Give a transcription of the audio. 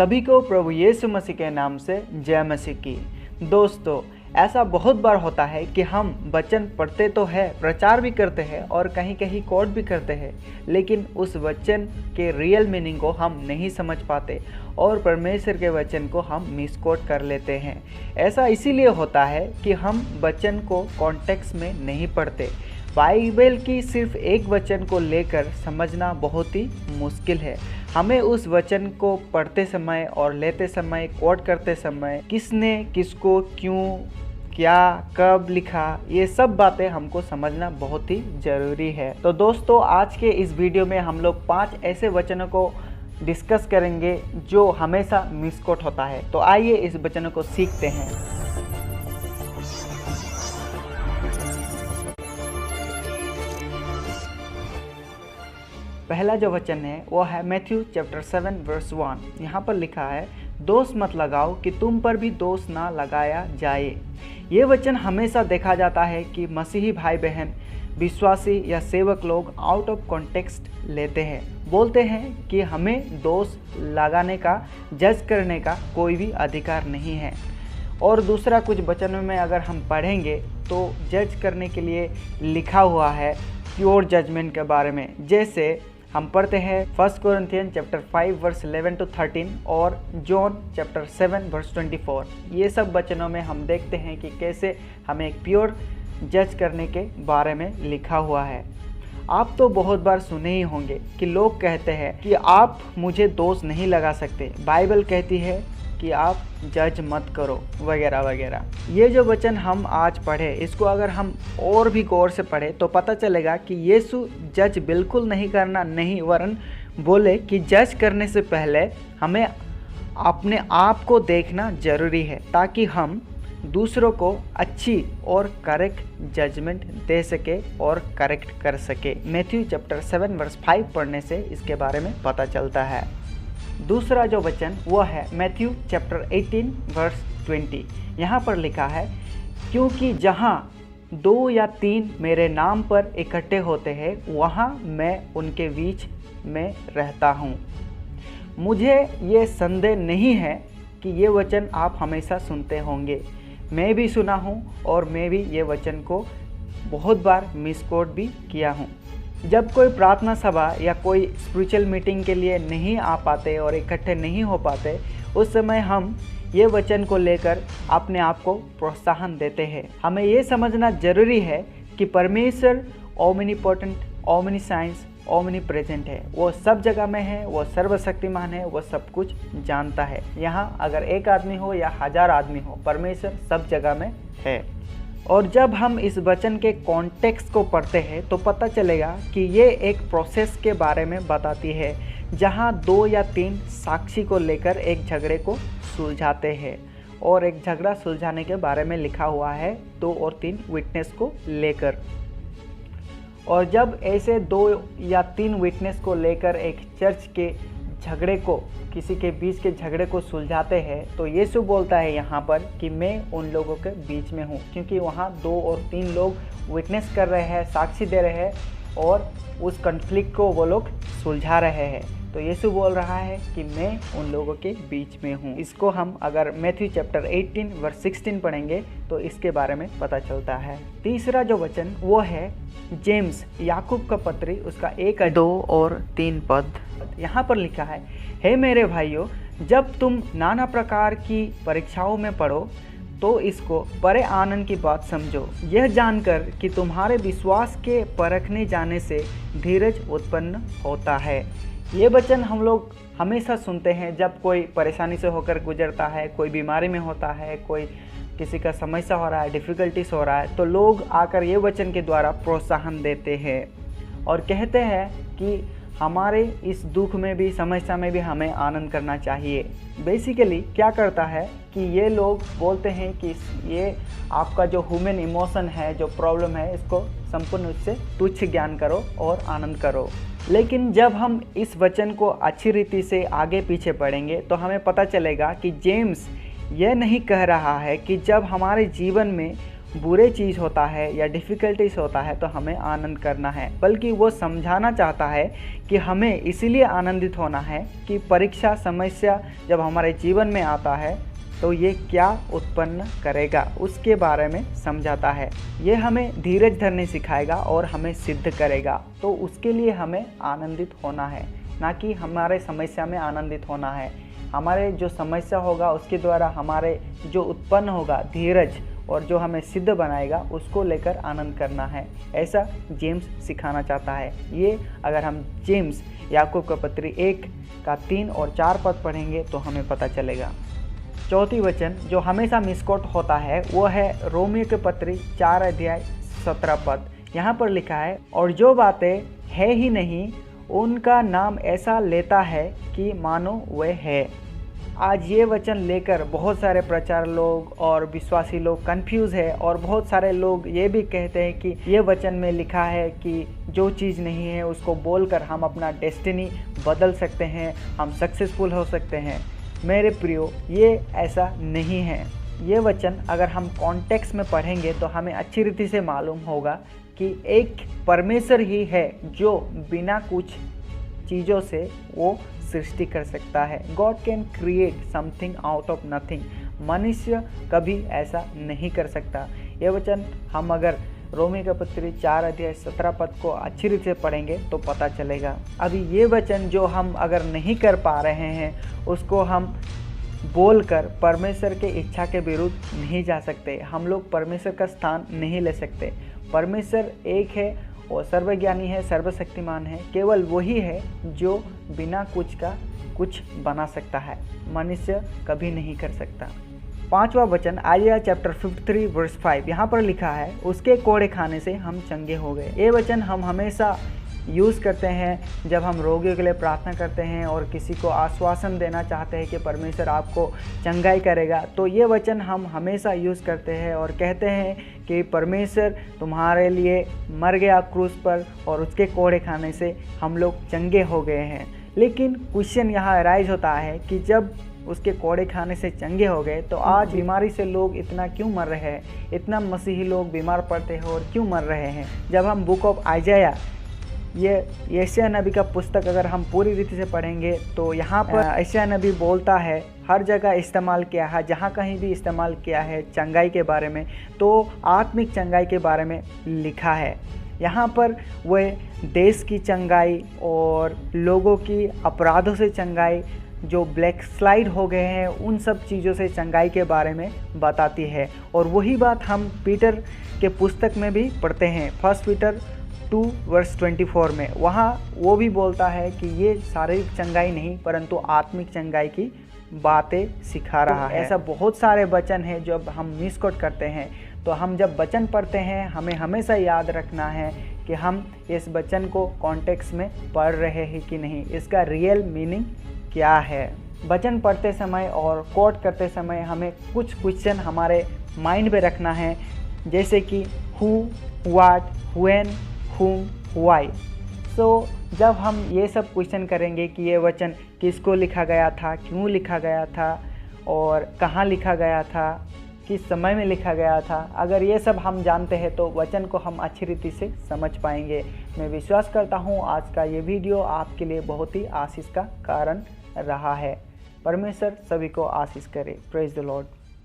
सभी को प्रभु यीशु मसीह के नाम से जय मसीह की। दोस्तों, ऐसा बहुत बार होता है कि हम वचन पढ़ते तो है, प्रचार भी करते हैं और कहीं कहीं कोट भी करते हैं, लेकिन उस वचन के रियल मीनिंग को हम नहीं समझ पाते और परमेश्वर के वचन को हम मिसकोट कर लेते हैं। ऐसा इसीलिए होता है कि हम वचन को कॉन्टेक्स्ट में नहीं पढ़ते। बाइबल की सिर्फ एक वचन को लेकर समझना बहुत ही मुश्किल है। हमें उस वचन को पढ़ते समय और लेते समय, कोट करते समय किसने किसको क्यों, क्या, कब लिखा, ये सब बातें हमको समझना बहुत ही ज़रूरी है। तो दोस्तों, आज के इस वीडियो में हम लोग 5 ऐसे वचनों को डिस्कस करेंगे जो हमेशा मिसकोट होता है। तो आइए इस वचनों को सीखते हैं। पहला जो वचन है वो है मैथ्यू चैप्टर 7 वर्स 1। यहाँ पर लिखा है, दोष मत लगाओ कि तुम पर भी दोष ना लगाया जाए। ये वचन हमेशा देखा जाता है कि मसीही भाई बहन, विश्वासी या सेवक लोग आउट ऑफ कॉन्टेक्स्ट लेते हैं। बोलते हैं कि हमें दोष लगाने का, जज करने का कोई भी अधिकार नहीं है। और दूसरा कुछ वचनों में अगर हम पढ़ेंगे तो जज करने के लिए लिखा हुआ है प्योर जजमेंट के बारे में। जैसे हम पढ़ते हैं 1 कोरिन्थियन चैप्टर 5 वर्स 11 to 13 और जॉन चैप्टर 7 वर्स 24। ये सब वचनों में हम देखते हैं कि कैसे हमें एक प्योर जज करने के बारे में लिखा हुआ है। आप तो बहुत बार सुने ही होंगे कि लोग कहते हैं कि आप मुझे दोष नहीं लगा सकते, बाइबल कहती है कि आप जज मत करो, वगैरह वगैरह। ये जो वचन हम आज पढ़े, इसको अगर हम और भी गौर से पढ़े तो पता चलेगा कि यीशु जज बिल्कुल नहीं करना नहीं, वरन बोले कि जज करने से पहले हमें अपने आप को देखना जरूरी है ताकि हम दूसरों को अच्छी और करेक्ट जजमेंट दे सके और करेक्ट कर सके। मैथ्यू चैप्टर 7 वर्स 5 पढ़ने से इसके बारे में पता चलता है। दूसरा जो वचन वो है मैथ्यू चैप्टर 18 वर्स 20। यहाँ पर लिखा है, क्योंकि जहाँ 2 या 3 मेरे नाम पर इकट्ठे होते हैं, वहाँ मैं उनके बीच में रहता हूँ। मुझे ये संदेह नहीं है कि ये वचन आप हमेशा सुनते होंगे। मैं भी सुना हूँ और मैं भी ये वचन को बहुत बार मिसकोट भी किया हूँ। जब कोई प्रार्थना सभा या कोई स्पिरिचुअल मीटिंग के लिए नहीं आ पाते और इकट्ठे नहीं हो पाते, उस समय हम ये वचन को लेकर अपने आप को प्रोत्साहन देते हैं। हमें ये समझना जरूरी है कि परमेश्वर ओमनीपोटेंट, ओमनीसाइंस, ओमनीप्रेजेंट है। वो सब जगह में है, वो सर्वशक्तिमान है, वो सब कुछ जानता है। यहाँ अगर एक आदमी हो या 1000 आदमी हो, परमेश्वर सब जगह में है। और जब हम इस वचन के कॉन्टेक्स्ट को पढ़ते हैं तो पता चलेगा कि ये एक प्रोसेस के बारे में बताती है, जहाँ 2 या 3 साक्षी को लेकर एक झगड़े को सुलझाते हैं। और एक झगड़ा सुलझाने के बारे में लिखा हुआ है 2 और 3 विटनेस को लेकर। और जब ऐसे 2 या 3 विटनेस को लेकर एक चर्च के झगड़े को, किसी के बीच के झगड़े को सुलझाते हैं, तो यीशु बोलता है यहाँ पर कि मैं उन लोगों के बीच में हूँ, क्योंकि वहाँ 2 और 3 लोग विटनेस कर रहे हैं, साक्षी दे रहे हैं और उस कॉन्फ्लिक्ट को वो लोग सुलझा रहे हैं। तो यीशु बोल रहा है कि मैं उन लोगों के बीच में हूँ। इसको हम अगर मैथ्यू चैप्टर 18 वर्स 16 पढ़ेंगे तो इसके बारे में पता चलता है। तीसरा जो वचन वो है जेम्स, याकूब का पत्री, उसका 1, 2 और 3 पद। यहाँ पर लिखा है, हे मेरे भाइयों, जब तुम नाना प्रकार की परीक्षाओं में पढ़ो तो इसको बड़े आनंद की बात समझो, यह जानकर कि तुम्हारे विश्वास के परखने जाने से धीरज उत्पन्न होता है। ये वचन हम लोग हमेशा सुनते हैं जब कोई परेशानी से होकर गुजरता है, कोई बीमारी में होता है, कोई किसी का समस्या हो रहा है, डिफ़िकल्टीज हो रहा है, तो लोग आकर ये वचन के द्वारा प्रोत्साहन देते हैं और कहते हैं कि हमारे इस दुख में भी, समस्या में भी हमें आनंद करना चाहिए। बेसिकली क्या करता है कि ये लोग बोलते हैं कि ये आपका जो ह्यूमन इमोशन है, जो प्रॉब्लम है, इसको संपूर्ण रूप से तुच्छ ज्ञान करो और आनंद करो। लेकिन जब हम इस वचन को अच्छी रीति से आगे पीछे पढ़ेंगे तो हमें पता चलेगा कि जेम्स यह नहीं कह रहा है कि जब हमारे जीवन में बुरे चीज़ होता है या डिफ़िकल्टीज होता है तो हमें आनंद करना है, बल्कि वो समझाना चाहता है कि हमें इसीलिए आनंदित होना है कि परीक्षा समस्या जब हमारे जीवन में आता है तो ये क्या उत्पन्न करेगा उसके बारे में समझाता है। ये हमें धीरज धरने सिखाएगा और हमें सिद्ध करेगा। तो उसके लिए हमें आनंदित होना है, ना कि हमारे समस्या में आनंदित होना है। हमारे जो समस्या होगा उसके द्वारा हमारे जो उत्पन्न होगा धीरज और जो हमें सिद्ध बनाएगा उसको लेकर आनंद करना है, ऐसा जेम्स सिखाना चाहता है। ये अगर हम जेम्स याकूब का पत्री 1 का 3 और 4 पद पढ़ेंगे तो हमें पता चलेगा। चौथी वचन जो हमेशा मिसकोट होता है वो है रोमियो के पत्री 4 अध्याय 17 पद। यहाँ पर लिखा है, और जो बातें है ही नहीं उनका नाम ऐसा लेता है कि मानो वह है। आज ये वचन लेकर बहुत सारे प्रचार लोग और विश्वासी लोग कंफ्यूज है, और बहुत सारे लोग ये भी कहते हैं कि ये वचन में लिखा है कि जो चीज़ नहीं है उसको बोलकर हम अपना डेस्टिनी बदल सकते हैं, हम सक्सेसफुल हो सकते हैं। मेरे प्रियो, ये ऐसा नहीं है। ये वचन अगर हम कॉन्टेक्स्ट में पढ़ेंगे तो हमें अच्छी रीति से मालूम होगा कि एक परमेश्वर ही है जो बिना कुछ चीज़ों से वो सृष्टि कर सकता है। God can create something out of nothing. मनुष्य कभी ऐसा नहीं कर सकता। ये वचन हम अगर रोमी का पत्री 4 अध्याय 17 पद को अच्छी रीति से पढ़ेंगे तो पता चलेगा। अभी ये वचन जो हम अगर नहीं कर पा रहे हैं उसको हम बोलकर परमेश्वर के इच्छा के विरुद्ध नहीं जा सकते। हम लोग परमेश्वर का स्थान नहीं ले सकते। परमेश्वर एक है और सर्वज्ञानी है, सर्वशक्तिमान है। केवल वही है जो बिना कुछ का कुछ बना सकता है, मनुष्य कभी नहीं कर सकता। पांचवा वचन आइया चैप्टर 53 वर्स 5, यहाँ पर लिखा है, उसके कोड़े खाने से हम चंगे हो गए। ये वचन हम हमेशा यूज़ करते हैं जब हम रोगियों के लिए प्रार्थना करते हैं और किसी को आश्वासन देना चाहते हैं कि परमेश्वर आपको चंगाई करेगा। तो ये वचन हम हमेशा यूज़ करते हैं और कहते हैं कि परमेश्वर तुम्हारे लिए मर गया क्रूस पर और उसके कोड़े खाने से हम लोग चंगे हो गए हैं। लेकिन क्वेश्चन यहाँ राइज होता है कि जब उसके कोड़े खाने से चंगे हो गए तो आज बीमारी से लोग इतना क्यों मर रहे हैं, इतना मसीही लोग बीमार पड़ते हैं और क्यों मर रहे हैं। जब हम बुक ऑफ आइजाया ये यशायाह नबी का पुस्तक अगर हम पूरी रीति से पढ़ेंगे तो यहाँ पर यशायाह नबी बोलता है, हर जगह इस्तेमाल किया है, जहाँ कहीं भी इस्तेमाल किया है चंगाई के बारे में तो आत्मिक चंगाई के बारे में लिखा है। यहाँ पर वह देश की चंगाई और लोगों की अपराधों से चंगाई, जो ब्लैक स्लाइड हो गए हैं, उन सब चीज़ों से चंगाई के बारे में बताती है। और वही बात हम पीटर के पुस्तक में भी पढ़ते हैं, 1 पीटर 2 वर्स 24 में। वहाँ वो भी बोलता है कि ये शारीरिक चंगाई नहीं परंतु आत्मिक चंगाई की बातें सिखा रहा है। ऐसा बहुत सारे वचन हैं जो हम मिसकोट करते हैं। तो हम जब वचन पढ़ते हैं हमें हमेशा याद रखना है कि हम इस वचन को कॉन्टेक्स्ट में पढ़ रहे हैं कि नहीं, इसका रियल मीनिंग क्या है। वचन पढ़ते समय और कोट करते समय हमें कुछ क्वेश्चन हमारे माइंड में रखना है, जैसे कि who, what, when, whom, why। जब हम ये सब क्वेश्चन करेंगे कि ये वचन किसको लिखा गया था, क्यों लिखा गया था और कहाँ लिखा गया था, किस समय में लिखा गया था, अगर ये सब हम जानते हैं तो वचन को हम अच्छी रीति से समझ पाएंगे। मैं विश्वास करता हूँ आज का ये वीडियो आपके लिए बहुत ही आशीष का कारण रहा है। परमेश्वर सभी को आशीष करे। Praise the Lord.